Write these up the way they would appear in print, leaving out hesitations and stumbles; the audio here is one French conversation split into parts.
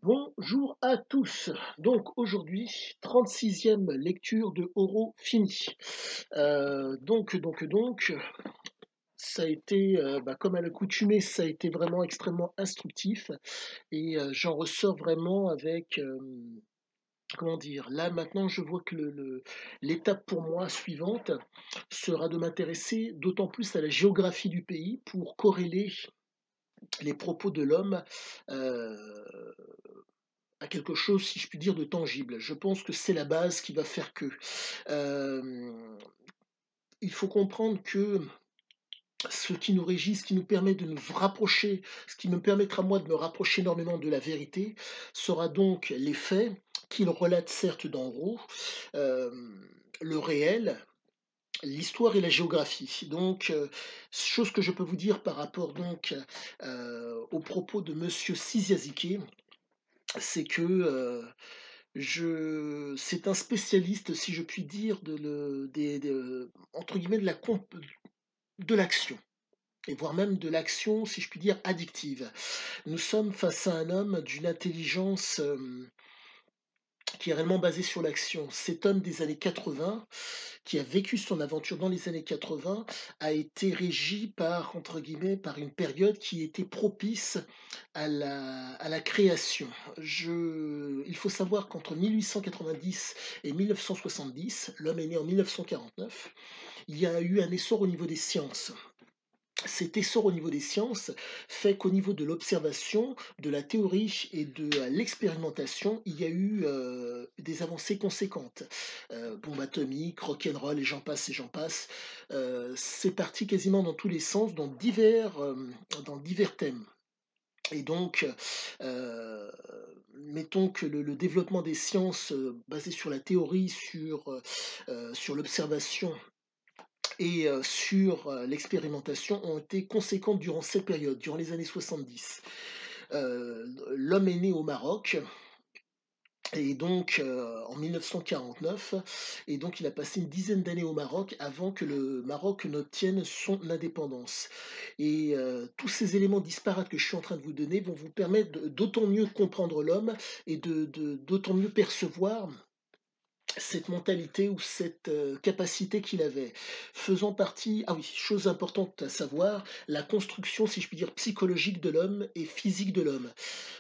Bonjour à tous. Donc aujourd'hui, 36e lecture de Oro finie. Donc, ça a été, comme à l'accoutumée, ça a été vraiment extrêmement instructif et j'en ressors vraiment avec, comment dire? Là maintenant je vois que l'étape pour moi suivante sera de m'intéresser d'autant plus à la géographie du pays pour corréler les propos de l'homme, heu à quelque chose, si je puis dire, de tangible. Je pense que c'est la base qui va faire que. Hem, il faut comprendre que ce qui nous régit, ce qui nous permet de nous rapprocher, ce qui me permettra moi de me rapprocher énormément de la vérité, sera donc les faits qu'il relate certes d'en haut, le réel, l'histoire et la géographie. Donc, chose que je peux vous dire par rapport donc, aux propos de monsieur Ciziaziki, c'est que, je c'est un spécialiste, si je puis dire, des entre guillemets, de l'action et voire même de l'action, si je puis dire, addictive. Nous sommes face à un homme d'une intelligence, qui est réellement basée sur l'action. Cet homme des années 80, qui a vécu son aventure dans les années 80, a été régi par, entre guillemets, par une période qui était propice à la création. Il faut savoir qu'entre 1890 et 1970, l'homme est né en 1949, il y a eu un essor au niveau des sciences. Cet essor au niveau des sciences fait qu'au niveau de l'observation, de la théorie et de l'expérimentation, il y a eu des avancées conséquentes. Bombe atomique, rock'n'roll et j'en passe. C'est parti quasiment dans tous les sens, dans divers thèmes. Et donc, mettons que le développement des sciences basées sur la théorie, sur l'observation et sur, l'expérimentation ont été conséquentes durant cette période, durant les années 70. L'homme est né au Maroc et donc en 1949 et donc il a passé une dizaine d'années au Maroc avant que le Maroc n'obtienne son indépendance et tous ces éléments disparates que je suis en train de vous donner vont vous permettre d'autant mieux comprendre l'homme et d'autant mieux percevoir cette mentalité ou cette, capacité qu'il avait, faisant partie ah oui, chose importante à savoir, la construction, si je puis dire, psychologique de l'homme et physique de l'homme.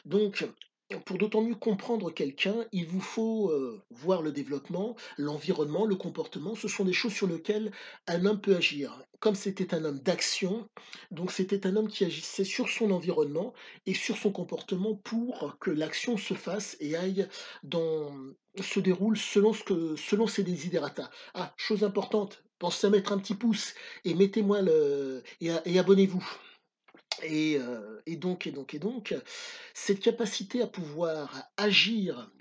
Donc, pour d'autant mieux comprendre quelqu'un, il vous faut, voir le développement, l'environnement, le comportement. Ce sont des choses sur lesquelles un homme peut agir. Comme c'était un homme d'action, donc c'était un homme qui agissait sur son environnement et sur son comportement pour que l'action se fasse et aille dans se déroule selon ses desiderata. Ah, chose importante, pensez à mettre un petit pouce et mettez-moi le et abonnez-vous. Et donc, cette capacité à pouvoir agir,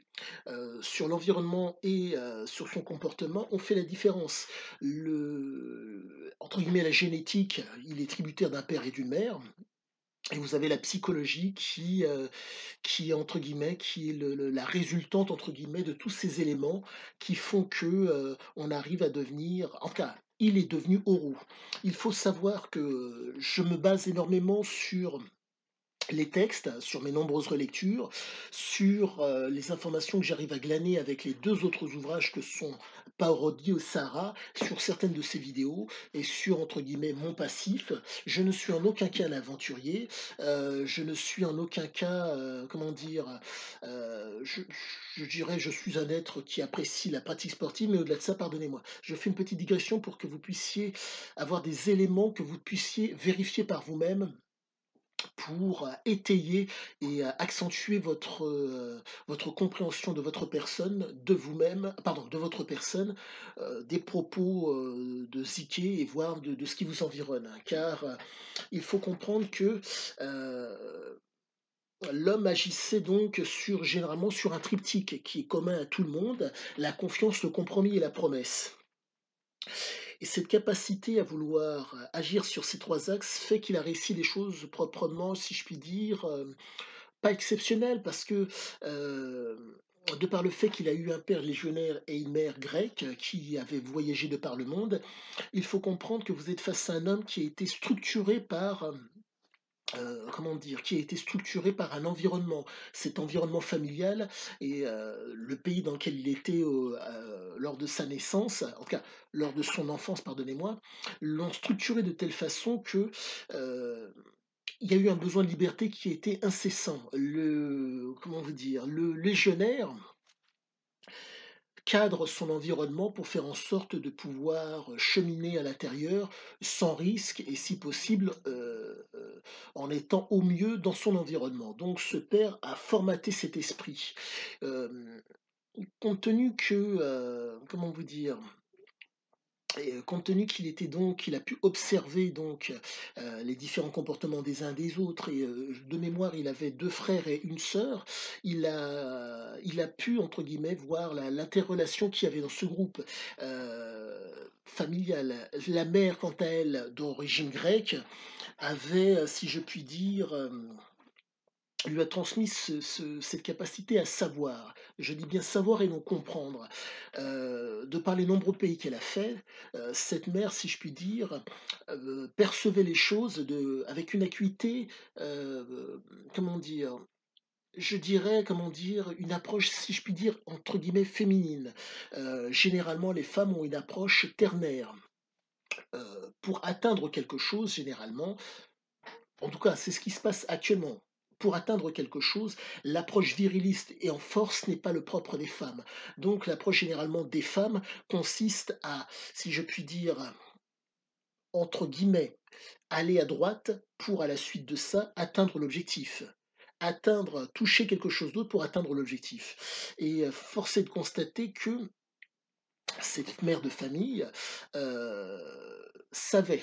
sur l'environnement et sur son comportement ont fait la différence. Le entre guillemets, «la génétique», il est tributaire d'un père et d'une mère et vous avez la psychologie qui est entre guillemets, qui est la «résultante» entre guillemets de tous ces éléments qui font que, on arrive à devenir en tout cas, il est devenu Oro. Il faut savoir que je me base énormément sur les textes, sur mes nombreuses relectures, sur, les informations que j'arrive à glaner avec les 2 autres ouvrages que sont Parodie au Sahara, sur certaines de ses vidéos et sur, entre guillemets, «mon passif». Je ne suis en aucun cas un aventurier, je ne suis en aucun cas, comment dire? Je dirais, je suis un être qui apprécie la pratique sportive, mais au-delà de ça, pardonnez-moi. Je fais une petite digression pour que vous puissiez avoir des éléments que vous puissiez vérifier par vous-même pour, étayer et accentuer votre compréhension de votre personne, de vous-même pardon, de votre personne, des propos, de Ziké et voire de ce qui vous environne. Car, il faut comprendre que, heu, l'homme agissait donc généralement sur un triptyque qui est commun à tout le monde, la confiance, le compromis et la promesse. Et cette capacité à vouloir agir sur ces 3 axes fait qu'il a réussi les choses proprement, si je puis dire, pas exceptionnelles parce que, de par le fait qu'il a eu un père légionnaire et une mère grecque qui avaient voyagé de par le monde, il faut comprendre que vous êtes face à un homme qui a été structuré par, comment dire? Qui a été structuré par un environnement. Cet environnement familial et le pays dans lequel il était lors de sa naissance, en tout cas lors de son enfance, pardonnez-moi, l'ont structuré de telle façon que, heu, il y a eu un besoin de liberté qui a été incessant. Le comment vous dire? Le légionnaire cadre son environnement pour faire en sorte de pouvoir cheminer à l'intérieur sans risque et si possible, en étant au mieux dans son environnement. Donc ce père a formaté cet esprit. Hem, compte tenu que, comment vous dire? Et compte tenu qu'il a pu observer donc, les différents comportements des uns des autres et de mémoire, il avait 2 frères et une sœur. Il a pu entre guillemets «voir» l'interrelation qu'il y avait dans ce groupe, familial. La mère quant à elle, d'origine grecque, avait, si je puis dire, lui a transmis cette capacité à savoir. Je dis bien savoir et non comprendre. De par les nombreux pays qu'elle a fait, cette mère, si je puis dire, percevait les choses avec une acuité, comment dire? Je dirais, comment dire? Une approche, si je puis dire, entre guillemets «féminine». Généralement, les femmes ont une approche ternaire. Pour atteindre quelque chose, généralement, en tout cas, c'est ce qui se passe actuellement. Pour atteindre quelque chose, l'approche viriliste et en force n'est pas le propre des femmes. Donc l'approche généralement des femmes consiste à, si je puis dire, entre guillemets, «aller à droite» pour à la suite de ça atteindre l'objectif. Toucher quelque chose d'autre pour atteindre l'objectif et force est de constater que cette mère de famille, savait.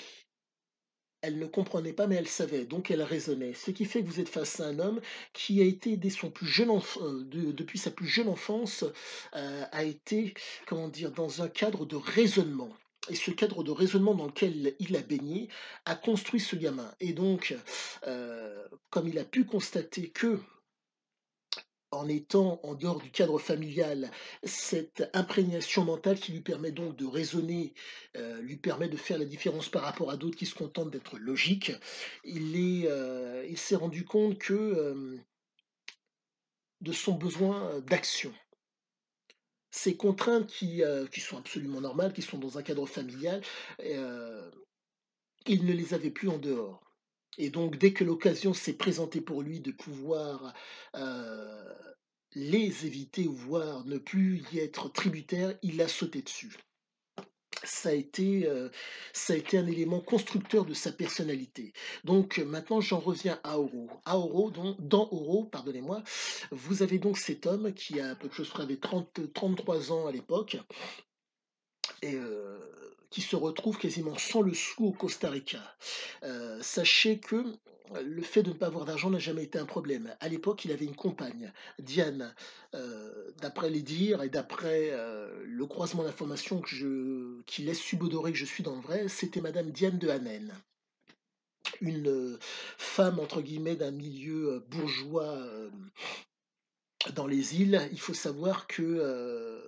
Elle ne comprenait pas, mais elle savait, donc elle raisonnait. Ce qui fait que vous êtes face à un homme qui a été dès son plus jeune depuis sa plus jeune enfance, a été, comment dire? Dans un cadre de raisonnement et ce cadre de raisonnement dans lequel il a baigné a construit ce gamin et donc, comme il a pu constater que en étant en dehors du cadre familial, cette imprégnation mentale qui lui permet donc de raisonner, lui permet de faire la différence par rapport à d'autres qui se contentent d'être logiques. Il s'est rendu compte que, de son besoin, d'action. Ces contraintes qui sont absolument normales, qui sont dans un cadre familial, heu, il ne les avait plus en dehors. Et donc dès que l'occasion s'est présentée pour lui de pouvoir, heu, les éviter ou voire ne plus y être tributaire, il a sauté dessus. Ça a été, heu, ça a été un élément constructeur de sa personnalité. Donc maintenant j'en reviens à Oro. À Oro donc dans Oro, pardonnez-moi, vous avez donc cet homme qui a à peu près, je crois, avait 33 ans à l'époque et qui se retrouve quasiment sans le sou au Costa Rica. Sachez que le fait de ne pas avoir d'argent n'a jamais été un problème. À l'époque, il avait une compagne, Diane, d'après les dires et d'après, le croisement d'informations qui laisse subodorer que je suis dans le vrai, c'était madame Diane de Hanen. Une, femme entre guillemets «d'un milieu, bourgeois», dans les îles. Il faut savoir que,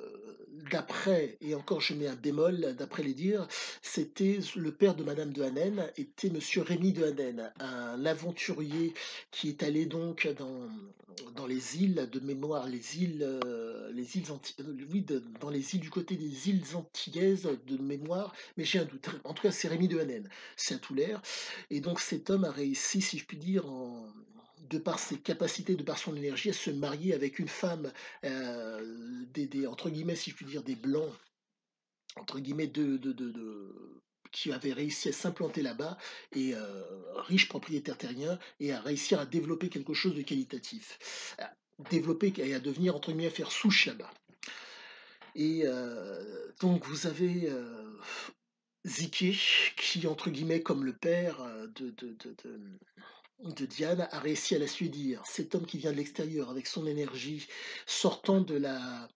d'après et encore je mets un bémol, d'après les dires, c'était le père de madame de Haenen était monsieur Rémy de Haenen, un aventurier qui est allé donc dans les îles de mémoire, les îles anti oui, dans les îles du côté des îles Antillaises de mémoire, mais j'ai un doute. En tout cas, c'est Rémy de Haenen, c'est à Toulaire et donc cet homme a réussi, si je puis dire, de par ses capacités, de par son énergie, à se marier avec une femme, des entre guillemets, si je puis dire, «des blancs», entre guillemets, qui avaient réussi à s'implanter là-bas et riches propriétaires terriens et à réussir à développer quelque chose de qualitatif. À développer et à devenir, entre guillemets, à «faire souche» là-bas et donc vous avez, Ziké qui, entre guillemets, comme le père, de Diane a réussi à la séduire. Cet homme qui vient de l'extérieur avec son énergie, sortant de la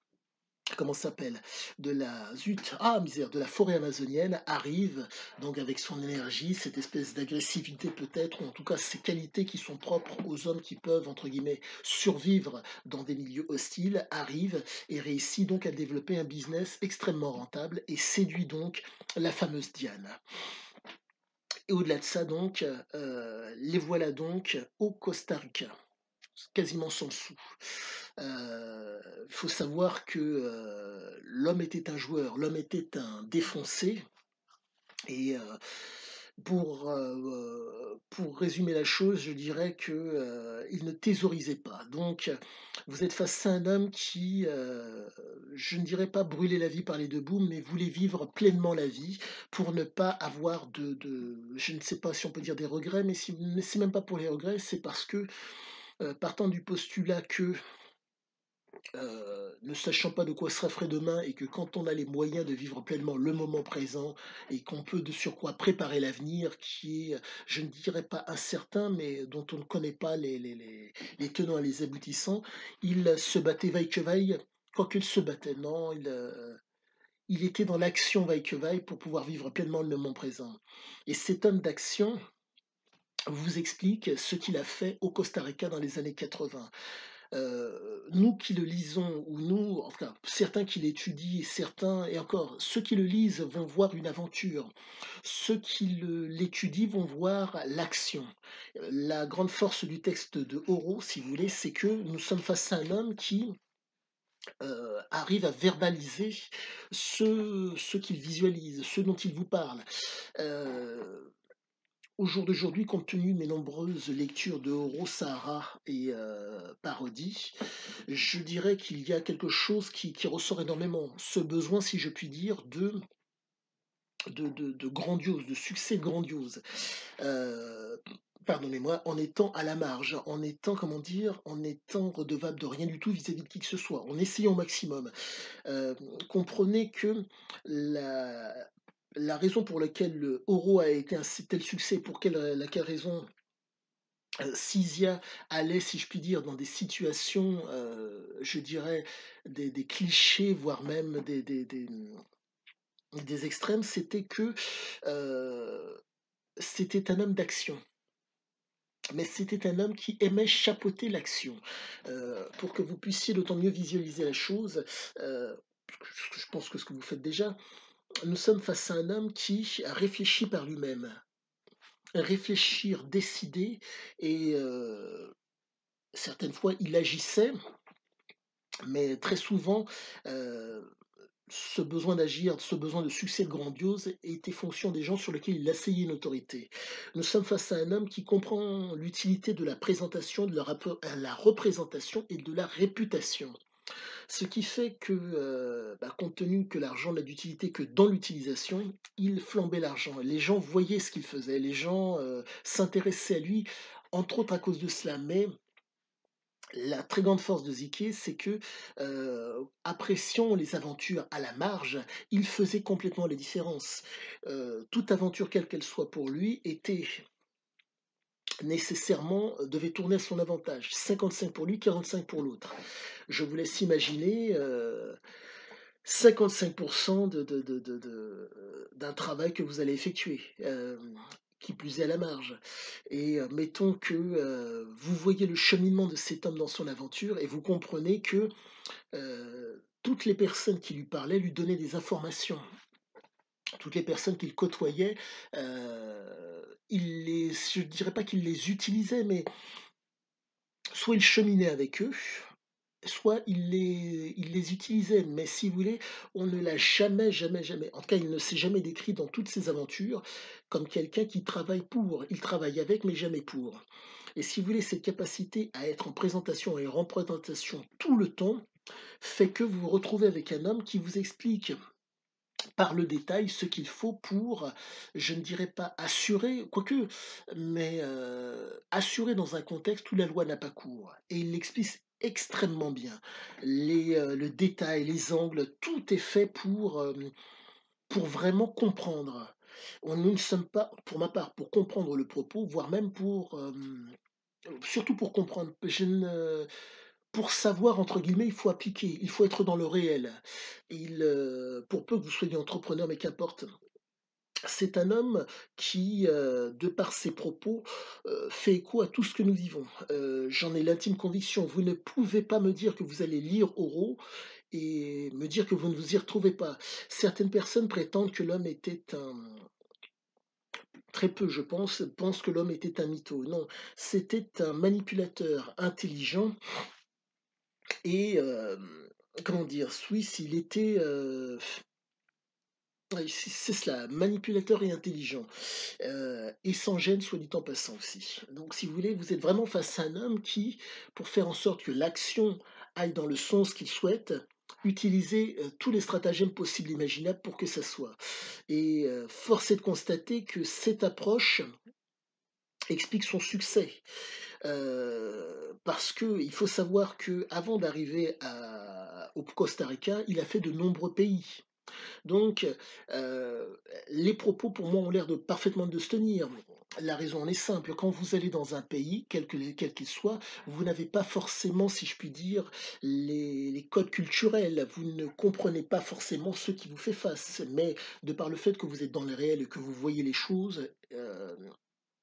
comment ça s'appelle? De la zut, ah misère, de la forêt amazonienne, arrive donc avec son énergie, cette espèce d'agressivité peut-être, ou en tout cas ces qualités qui sont propres aux hommes qui peuvent, entre guillemets, «survivre» dans des milieux hostiles, arrive et réussit donc à développer un business extrêmement rentable et séduit donc la fameuse Diane. et au-delà de ça donc, les voilà donc au Costa Rica, quasiment sans sou. Il faut savoir que, l'homme était un joueur, l'homme était un défoncé et pour résumer la chose, je dirais que, il ne thésaurisait pas. Donc, vous êtes face à un homme qui, je ne dirais pas brûler la vie par les 2 bouts, mais voulait vivre pleinement la vie pour ne pas avoir de je ne sais pas si on peut dire des regrets, mais c'est même pas pour les regrets, c'est parce que, partant du postulat que ne sachant pas de quoi sera fait demain et que quand on a les moyens de vivre pleinement le moment présent et qu'on peut de surcroît préparer l'avenir qui est, je ne dirais pas incertain, mais dont on ne connaît pas les tenants et les aboutissants, il se battait vaille que vaille, quoique il se battait, non, il était dans l'action vaille que vaille pour pouvoir vivre pleinement le moment présent. Et cet homme d'action vous explique ce qu'il a fait au Costa Rica dans les années 80. Nous qui le lisons ou nous, en tout cas, certains qui l'étudient, certains et encore, ceux qui le lisent vont voir une aventure. Ceux qui l'étudient vont voir l'action. La grande force du texte de Oro, si vous voulez, c'est que nous sommes face à un homme qui, arrive à verbaliser ce qu'il visualise, ce dont il vous parle. Heu Au jour d'aujourd'hui, compte tenu de mes nombreuses lectures de Oro Sahara et parodies, je dirais qu'il y a quelque chose qui ressort énormément. Ce besoin, si je puis dire, de grandiose, de succès grandiose. Heu, Pardonnez-moi, en étant à la marge, en étant, comment dire? En étant redevable de rien du tout vis-à-vis de qui que ce soit, en essayant au maximum. Heu, Comprenez que la la raison pour laquelle le Oro a été un si tel succès, pour laquelle raison Sia allait, si je puis dire, dans des situations, je dirais des clichés, voire même des extrêmes, c'était que, heu, c'était un homme d'action. Mais c'était un homme qui aimait chapeauter l'action. Pour que vous puissiez d'autant mieux visualiser la chose, je pense que ce que vous faites déjà, nous sommes face à un homme qui réfléchit par lui-même. Réfléchir, décider et certaines fois il agissait. Mais très souvent, heu, ce besoin d'agir, ce besoin de succès grandiose était fonction des gens sur lesquels il asseyait une autorité. Nous sommes face à un homme qui comprend l'utilité de la présentation, de la représentation et de la réputation. Ce qui fait que, compte tenu que l'argent n'a d'utilité que dans l'utilisation, il flambait l'argent. Les gens voyaient ce qu'il faisait, les gens, s'intéressaient à lui, entre autres à cause de cela. Mais la très grande force de Ziké, c'est que, appréciant les aventures à la marge, il faisait complètement la différence. Toute aventure, quelle qu'elle soit pour lui, était nécessairement devait tourner à son avantage. 55 pour lui, 45 pour l'autre. Je vous laisse imaginer, 55 d'un travail que vous allez effectuer, qui plus est à la marge et mettons que, vous voyez le cheminement de cet homme dans son aventure et vous comprenez que, toutes les personnes qui lui parlaient lui donnaient des informations. Toutes les personnes qu'il côtoyait, je ne dirais pas qu'il les utilisait, mais soit il cheminait avec eux, soit il les utilisait, mais si vous voulez, on ne l'a jamais, jamais, jamais en tout cas, il ne s'est jamais décrit dans toutes ses aventures comme quelqu'un qui travaille pour. Il travaille avec, mais jamais pour. Et si vous voulez, cette capacité à être en présentation et en représentation tout le temps, fait que vous vous retrouvez avec un homme qui vous explique par le détail ce qu'il faut pour, je ne dirais pas assurer, quoique, mais assurer dans un contexte où la loi n'a pas cours. Et il l'explique extrêmement bien. Le détail, les angles, tout est fait pour vraiment comprendre. Nous ne sommes pas, pour ma part, pour comprendre le propos, voire même surtout pour comprendre. Pour «savoir» entre guillemets, il faut appliquer, il faut être dans le réel. Pour peu que vous soyez entrepreneur, mais qu'importe, c'est un homme qui, de par ses propos, fait écho à tout ce que nous vivons. J'en ai l'intime conviction. Vous ne pouvez pas me dire que vous allez lire Oro et me dire que vous ne vous y retrouvez pas. Certaines personnes prétendent que l'homme était un très peu, je pense, pensent que l'homme était un mytho. Non, c'était un manipulateur intelligent et comment dire? Suisse, il était, ouais, c'est cela, manipulateur et intelligent, et sans gêne, soit dit en passant aussi. Donc si vous voulez, vous êtes vraiment face à un homme qui, pour faire en sorte que l'action aille dans le sens qu'il souhaite, utilisait, tous les stratagèmes possibles et imaginables pour que ça soit. Et force est de constater que cette approche explique son succès. Parce qu'il faut savoir qu'avant d'arriver au Costa Rica, il a fait de nombreux pays. Donc, les propos pour moi ont l'air de parfaitement de se tenir. La raison en est simple, quand vous allez dans un pays, quel qu'il soit, vous n'avez pas forcément, si je puis dire, les codes culturels. Vous ne comprenez pas forcément ce qui vous fait face. Mais de par le fait que vous êtes dans le réel et que vous voyez les choses,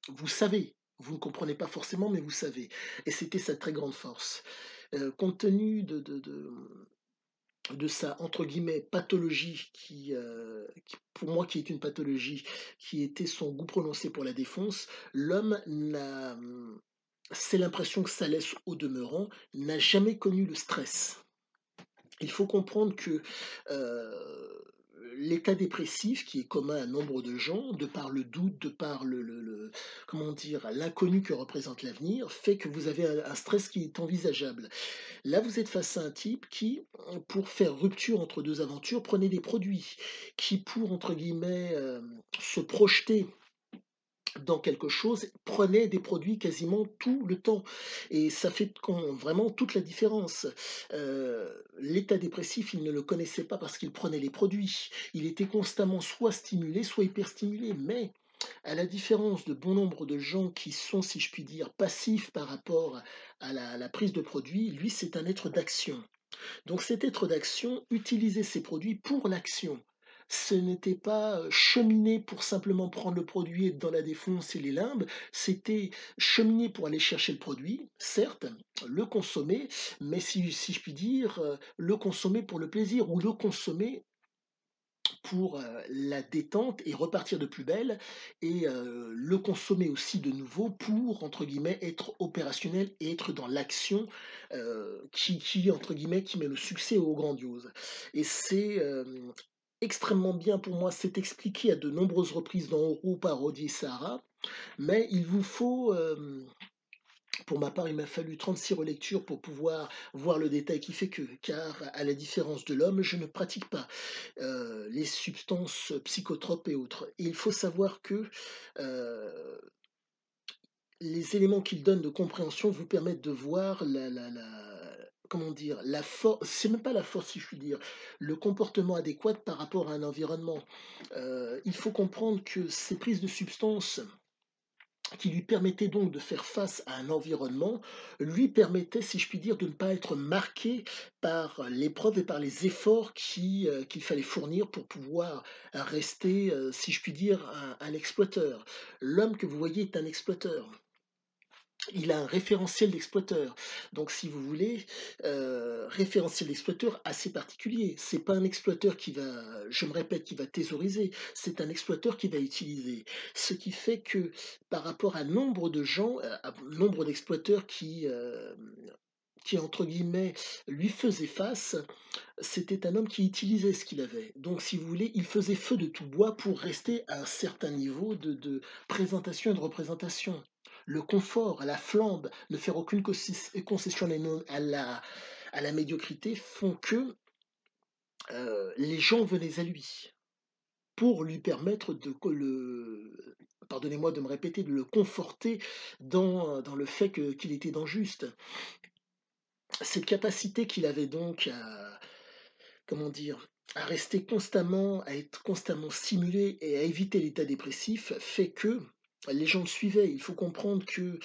vous savez. Vous ne comprenez pas forcément, mais vous savez. Et c'était sa très grande force. Compte tenu de sa entre guillemets «pathologie» qui pour moi qui est une pathologie, qui était son goût prononcé pour la défonce, l'homme c'est l'impression que ça laisse au demeurant, n'a jamais connu le stress. Il faut comprendre que, l'état dépressif qui est commun à nombre de gens, de par le doute, de par le comment dire? L'inconnu que représente l'avenir, fait que vous avez un stress qui est envisageable. Là, vous êtes face à un type qui, pour faire rupture entre 2 aventures, prenait des produits, qui pour, entre guillemets, se projeter dans quelque chose, prenait des produits quasiment tout le temps et ça fait vraiment toute la différence. L'état dépressif, il ne le connaissait pas parce qu'il prenait les produits. Il était constamment soit stimulé, soit hyperstimulé, mais à la différence de bon nombre de gens qui sont, si je puis dire, passifs par rapport à la prise de produits, lui, c'est un être d'action. Donc cet être d'action utilisait ces produits pour l'action. Ce n'était pas cheminer pour simplement prendre le produit et être dans la défonce et les limbes, c'était cheminer pour aller chercher le produit, certes, le consommer, mais si je puis dire, le consommer pour le plaisir ou le consommer pour, la détente et repartir de plus belle et le consommer aussi de nouveau pour, entre guillemets, être opérationnel et être dans l'action, qui entre guillemets, «qui met le succès au grandiose» et c'est, extrêmement bien pour moi, c'est expliqué à de nombreuses reprises dans Oro par Rodi Sahara, mais il vous faut, pour ma part, il m'a fallu 36 relectures pour pouvoir voir le détail qui fait que, car à la différence de l'homme, je ne pratique pas les substances psychotropes et autres. Et il faut savoir que les éléments qu'il donne de compréhension vous permettent de voir comment dire, la force, c'est même pas la force si je puis dire, le comportement adéquat par rapport à un environnement. Il faut comprendre que ces prises de substances qui lui permettait donc de faire face à un environnement, lui permettait, si je puis dire, de ne pas être marqué par l'épreuve et par les efforts qu'il fallait fournir pour pouvoir rester, si je puis dire, un exploiteur. L'homme que vous voyez est un exploiteur. Il a un référentiel d'exploiteur. Donc si vous voulez, référentiel d'exploiteur assez particulier. C'est pas un exploiteur qui va, je me répète, qui va thésauriser, c'est un exploiteur qui va utiliser. Ce qui fait que par rapport à nombre de gens, à nombre d'exploiteurs qui entre guillemets lui faisaient face, c'était un homme qui utilisait ce qu'il avait. Donc si vous voulez, il faisait feu de tout bois pour rester à un certain niveau de présentation et de représentation. Le confort, la flambe, ne faire aucune concession à la médiocrité font que les gens venaient à lui pour lui permettre pardonnez-moi de me répéter, de le conforter dans le fait qu'il était dans le juste. Cette capacité qu'il avait donc comment dire? À rester constamment, à être constamment stimulé et à éviter l'état dépressif fait que les gens le suivaient. Il faut comprendre que,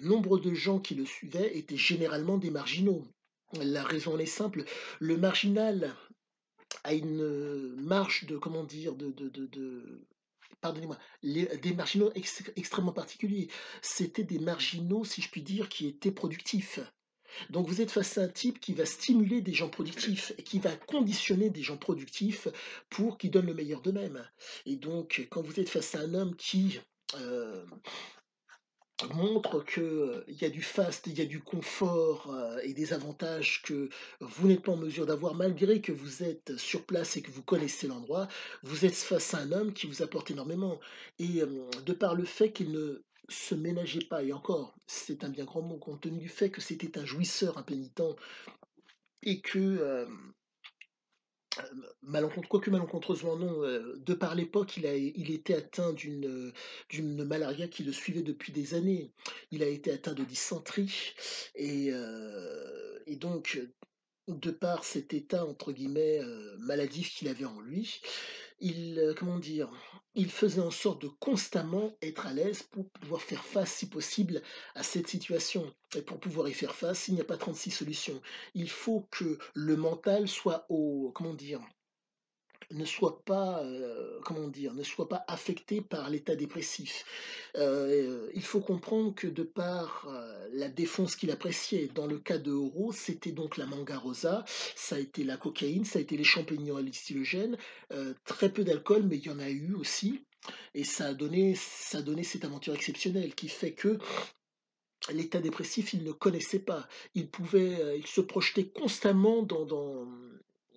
nombre de gens qui le suivaient étaient généralement des marginaux. La raison en est simple, le marginal a une marge de comment dire? De pardonnez-moi, des marginaux extrêmement particuliers. C'était des marginaux, si je puis dire, qui étaient productifs. Donc vous êtes face à un type qui va stimuler des gens productifs et qui va conditionner des gens productifs pour qu'ils donnent le meilleur d'eux-mêmes. Et donc quand vous êtes face à un homme qui, heu, montre que, il y a du faste, il y a du confort, et des avantages que vous n'êtes pas en mesure d'avoir malgré que vous êtes sur place et que vous connaissez l'endroit, vous êtes face à un homme qui vous apporte énormément et de par le fait qu'il ne se ménageait pas et encore, c'est un bien grand mot compte tenu du fait que c'était un jouisseur impénitent et que, quoique malencontreusement non, de par l'époque, il était atteint d'une malaria qui le suivait depuis des années. Il a été atteint de dysenterie et donc, de par cet état entre guillemets, «maladif» qu'il avait en lui, comment dire? Il faisait en sorte de constamment être à l'aise pour pouvoir faire face, si possible, à cette situation et pour pouvoir y faire face, il n'y a pas 36 solutions. Il faut que le mental soit au comment dire? Ne soit pas, comment dire? Ne soit pas affecté par l'état dépressif. Il faut comprendre que de par, la défonce qu'il appréciait, dans le cas de Oro, c'était donc la manga rosa, ça a été la cocaïne, ça a été les champignons hallucinogènes, très peu d'alcool, mais il y en a eu aussi et ça a donné cette aventure exceptionnelle qui fait que l'état dépressif, il ne connaissait pas. Il se projetait constamment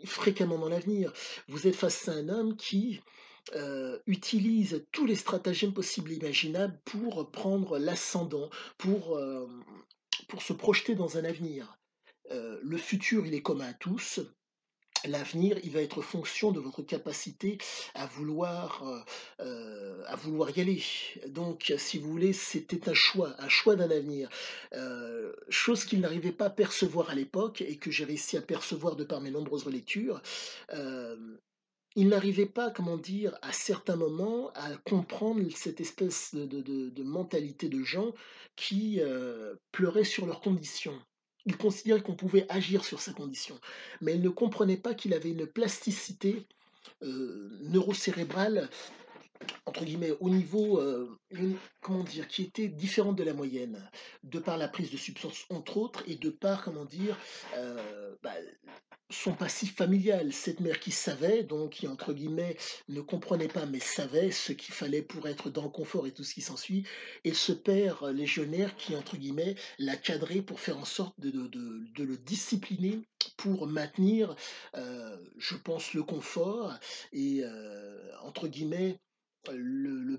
fréquemment dans l'avenir. Vous êtes face à un homme qui, utilise tous les stratagèmes possibles et imaginables pour prendre l'ascendant, pour se projeter dans un avenir. Le futur, il est commun à tous. L'avenir, il va être fonction de votre capacité à vouloir y aller. Donc, si vous voulez, c'était un choix d'un avenir. Chose qu'il n'arrivait pas à percevoir à l'époque et que j'ai réussi à percevoir de par mes nombreuses relectures. Hem, il n'arrivait pas, comment dire, à certains moments, à comprendre cette espèce de mentalité de gens qui, pleuraient sur leurs conditions. Il considérait qu'on pouvait agir sur sa condition, mais il ne comprenait pas qu'il avait une plasticité, neurocérébrale entre guillemets, au niveau, comment dire? Qui était différente de la moyenne, de par la prise de substances entre autres et de par, comment dire? Bah, son passif familial. Cette mère qui savait, donc qui entre guillemets «ne comprenait pas» mais savait ce qu'il fallait pour être dans le confort et tout ce qui s'ensuit et ce père légionnaire qui entre guillemets l'a cadré pour faire en sorte de le discipliner pour maintenir, je pense le confort et entre guillemets le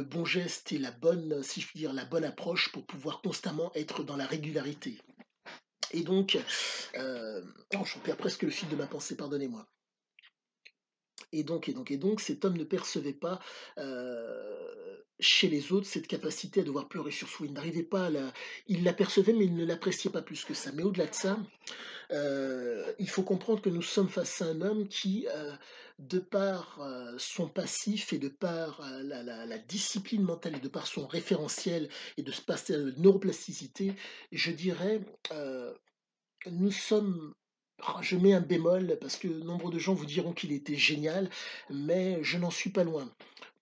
bon geste et la bonne, si je puis dire, la bonne approche pour pouvoir constamment être dans la régularité. Et donc, oh, j'en perds presque le fil de ma pensée, pardonnez-moi. Et donc cet homme ne percevait pas, chez les autres cette capacité à devoir pleurer sur soi. Il n'arrivait pas à la il l'apercevait, mais il ne l'appréciait pas plus que ça. Mais au-delà de ça, il faut comprendre que nous sommes face à un homme qui, de par, son passif et de par, la discipline mentale et de par son référentiel et de par sa neuroplasticité, je dirais, heu, nous sommes je mets un bémol parce que nombre de gens vous diront qu'il était génial, mais je n'en suis pas loin.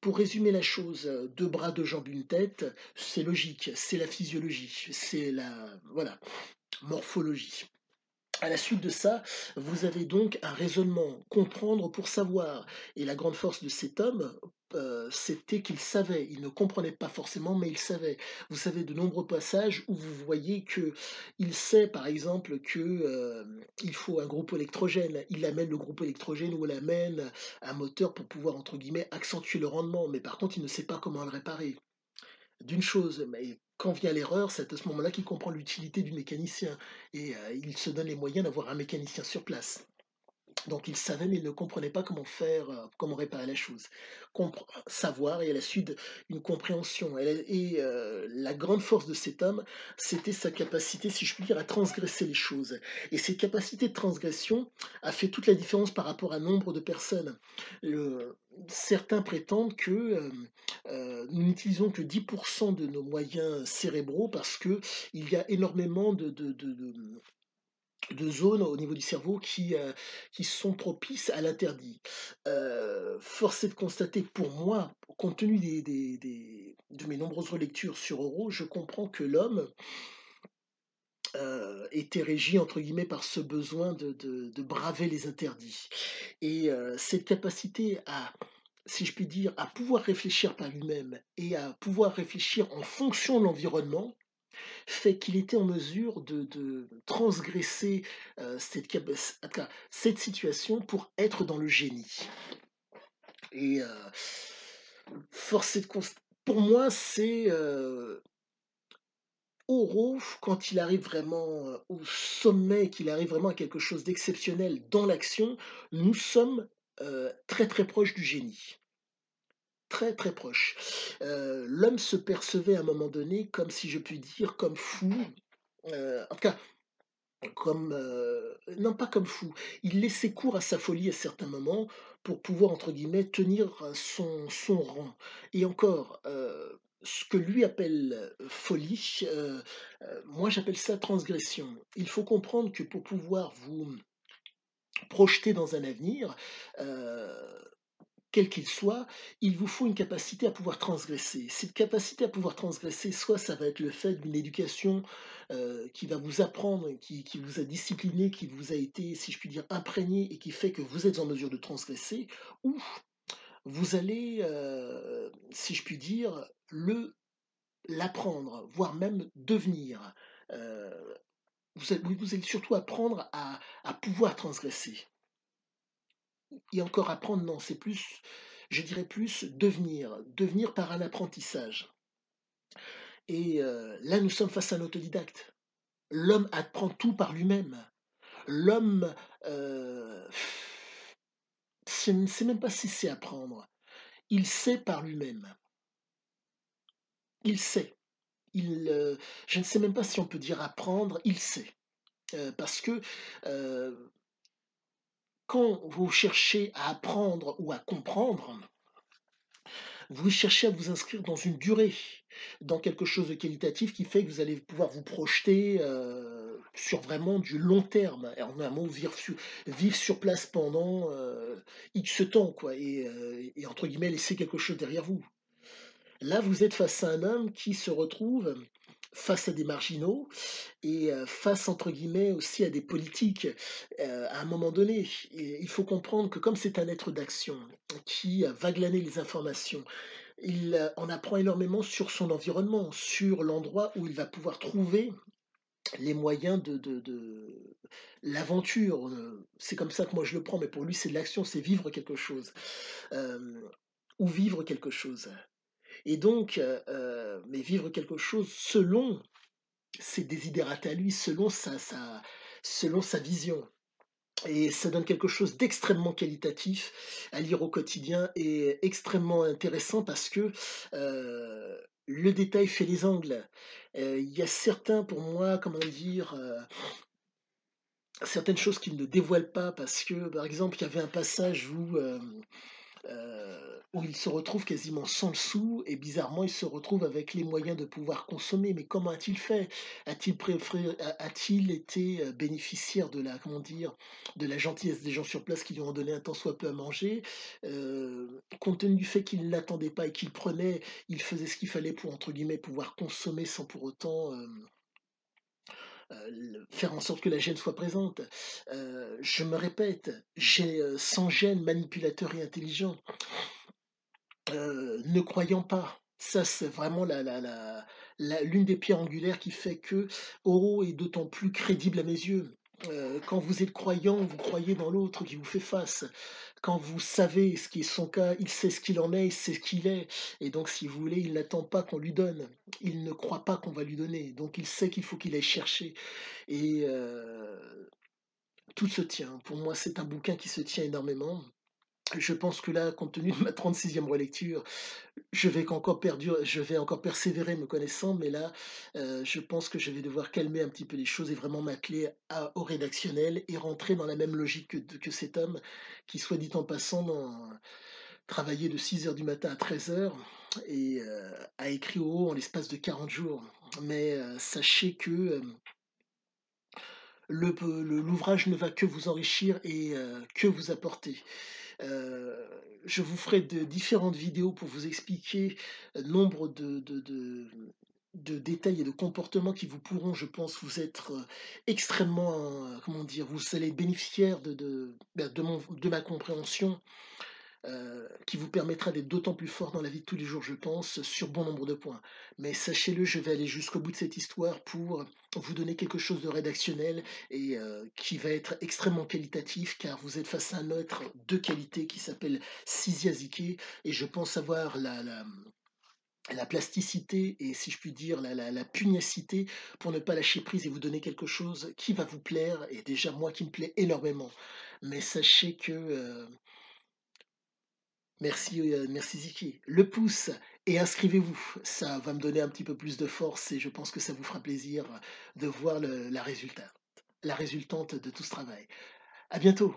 Pour résumer la chose, 2 bras, 2 jambes, une tête, c'est logique, c'est la physiologie, c'est la voilà, morphologie. À la suite de ça, vous avez donc un raisonnement, comprendre pour savoir. Et la grande force de cet homme, c'était qu'il savait. Il ne comprenait pas forcément, mais il savait. Vous savez de nombreux passages où vous voyez que il sait, par exemple, que, il faut un groupe électrogène. Il amène le groupe électrogène ou il amène un moteur pour pouvoir, entre guillemets, «accentuer le rendement», mais par contre, il ne sait pas comment le réparer. D'une chose, mais quand vient l'erreur, c'est à ce moment-là qu'il comprend l'utilité du mécanicien et il se donne les moyens d'avoir un mécanicien sur place. Donc il savait, mais il ne comprenait pas comment faire, comment réparer la chose. Savoir et à la suite une compréhension la grande force de cet homme, c'était sa capacité, si je puis dire, à transgresser les choses et cette capacité de transgression a fait toute la différence par rapport à nombre de personnes. Heu, Certains prétendent que, nous n'utilisons que 10 de nos moyens cérébraux parce qu'il y a énormément de zones au niveau du cerveau qui sont propices à l'interdit. Force est de constater pour moi, compte tenu de mes nombreuses relectures sur Oro, je comprends que l'homme, était régi entre guillemets par ce besoin de braver les interdits et cette capacité à, si je puis dire, à pouvoir réfléchir par lui-même et à pouvoir réfléchir en fonction de l'environnement, fait qu'il était en mesure de transgresser, en tout cas, cette situation pour être dans le génie et force est de const pour moi, c'est, Oro, quand il arrive vraiment, au sommet, qu'il arrive vraiment à quelque chose d'exceptionnel dans l'action, nous sommes, très, très proches du génie. Très, très proches. L'homme se percevait à un moment donné comme, si je puis dire, comme fou, en tout cas comme, non pas comme fou, il laissait cours à sa folie à certains moments pour pouvoir entre guillemets «tenir, son rang» et encore, ce que lui appelle, folie, moi j'appelle ça transgression. Il faut comprendre que pour pouvoir vous projeter dans un avenir, heu quel qu'il soit, il vous faut une capacité à pouvoir transgresser. Cette capacité à pouvoir transgresser, soit ça va être le fait d'une éducation, qui va vous apprendre, qui vous a discipliné, qui vous a été, si je puis dire, imprégné et qui fait que vous êtes en mesure de transgresser, ou vous allez, si je puis dire, l'apprendre, voire même devenir. Heu, vous allez surtout apprendre à pouvoir transgresser. Et encore apprendre, non, c'est plus, je dirais plus devenir, devenir par un apprentissage. Et là, nous sommes face à un autodidacte. L'homme apprend tout par lui-même. L'homme, je ne sais même pas si c'est apprendre. Il sait par lui-même. Il sait. Il, je ne sais même pas si on peut dire apprendre, il sait. Parce que, heu, quand vous cherchez à apprendre ou à comprendre, vous cherchez à vous inscrire dans une durée, dans quelque chose de qualitatif qui fait que vous allez pouvoir vous projeter, sur vraiment du long terme. Et en un mot, vivre sur place pendant, X temps quoi et entre guillemets «laisser quelque chose derrière vous». Là, vous êtes face à un homme qui se retrouve face à des marginaux et face entre guillemets aussi à des politiques, à un moment donné. Et il faut comprendre que comme c'est un être d'action qui va glaner les informations, il, en apprend énormément sur son environnement, sur l'endroit où il va pouvoir trouver les moyens de l'aventure, c'est comme ça que moi je le prends, mais pour lui c'est de l'action, c'est vivre quelque chose, hem, ou vivre quelque chose et donc mais vivre quelque chose selon ses desiderata à lui, selon sa vision et ça donne quelque chose d'extrêmement qualitatif à lire au quotidien et extrêmement intéressant parce que, le détail fait les angles. Il y a certains pour moi, comment dire, certaines choses qu'il ne dévoile pas parce que, par exemple, il y avait un passage où il se retrouve quasiment sans le sou et bizarrement, il se retrouve avec les moyens de pouvoir consommer. Mais comment a-t-il fait? A-t-il été, bénéficiaire de la comment dire? De la gentillesse des gens sur place qui lui ont donné un tant soit peu à manger? Compte tenu du fait qu'il ne l'attendait pas et qu'il prenait, il faisait ce qu'il fallait pour, entre guillemets, «pouvoir consommer» sans pour autant, le faire en sorte que la gêne soit présente. Je me répète, sans gêne, manipulateur et intelligent. Ne croyant pas. Ça, c'est vraiment l'une des pierres angulaires qui fait que Oro est d'autant plus crédible à mes yeux. Quand vous êtes croyant, vous croyez dans l'autre qui vous fait face. Quand vous savez ce qui est son cas, il sait ce qu'il en est, il sait ce qu'il est et donc si vous voulez, il n'attend pas qu'on lui donne. Il ne croit pas qu'on va lui donner, donc il sait qu'il faut qu'il aille chercher et tout se tient. Pour moi, c'est un bouquin qui se tient énormément. Je pense que là, compte tenu de ma 36e relecture, je vais encore persévérer me connaissant, mais là, je pense que je vais devoir calmer un petit peu les choses et vraiment m'atteler au rédactionnel et rentrer dans la même logique que cet homme qui, soit dit en passant, travaillait de 6 heures du matin à 13 heures et a écrit au haut en l'espace de 40 jours. Mais sachez que l'ouvrage ne va que vous enrichir et que vous apporter. Heu, je vous ferai de différentes vidéos pour vous expliquer nombre de de détails et de comportements qui vous pourront, je pense, vous être, extrêmement, comment dire? Vous allez bénéficier de ma compréhension, qui vous permettra d'être d'autant plus fort dans la vie de tous les jours, je pense, sur bon nombre de points. Mais sachez-le, je vais aller jusqu'au bout de cette histoire pour vous donner quelque chose de rédactionnel et qui va être extrêmement qualitatif, car vous êtes face à un être de qualité qui s'appelle Sizi Azikiwe et je pense avoir la plasticité et si je puis dire la pugnacité pour ne pas lâcher prise et vous donner quelque chose qui va vous plaire et déjà moi qui me plaît énormément. Mais sachez que, merci Ziki. Le pouce et inscrivez-vous, ça va me donner un petit peu plus de force et je pense que ça vous fera plaisir de voir la résultante de tout ce travail. À bientôt.